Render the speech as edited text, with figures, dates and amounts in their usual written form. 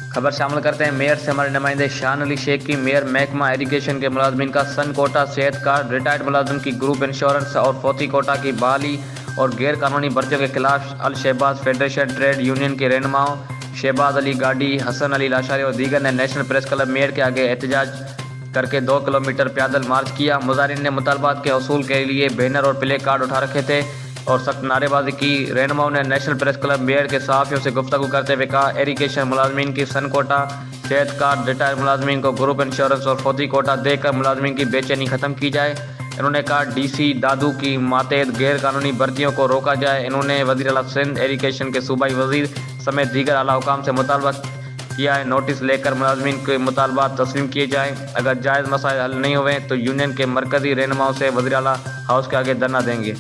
खबर शामिल करते हैं मेयर से हमारे नुमाइंदे शान अली शेख की। मेयर महकमा इरीगेशन के मुलाजमीन का सन कोटा, सेहत कार्ड, रिटायर्ड मुलाजिम की ग्रुप इंश्योरेंस और फौती कोटा की बहाली और गैर कानूनी भर्तियों के खिलाफ अल शहबाज फेडरेशन ट्रेड यूनियन के रहनुमाओं शहबाज अली गाडी, हसन अली लाशारी और दीगर ने नेशनल प्रेस क्लब मेयर के आगे एहतजाज करके 2 किलोमीटर पैदल मार्च किया। मुजाहिरीन ने मुतालबात के असूल के लिए बैनर और प्ले कार्ड उठा रखे थे और सख्त नारेबाजी की। रहनुमाओं ने नेशनल प्रेस क्लब मेयर के सहाफ़ियों से गुफ्तगू करते हुए कहा, इरीगेशन मुलाजमीन की सन कोटा, सेहत कार्ड, रिटायर्ड मुलाजमीन को ग्रुप इंश्योरेंस और फौती कोटा देकर मुलाजमीन की बेचैनी ख़त्म की जाए। इन्होंने कहा DC दादू की मातहत गैर कानूनी भर्तियों को रोका जाए। इन्होंने वज़ीर आला सिंध इरीगेशन के सूबाई वज़ीर समेत दीगर आला हुकाम से मुतालबा किया है नोटिस लेकर मुलाजमीन के मुतालबात तस्लीम किए जाएँ। अगर जायज़ मसाइल हल नहीं हुए तो यूनियन के मरकज़ी रहनुमाओं से वज़ीर आला हाउस के आगे धरना देंगे।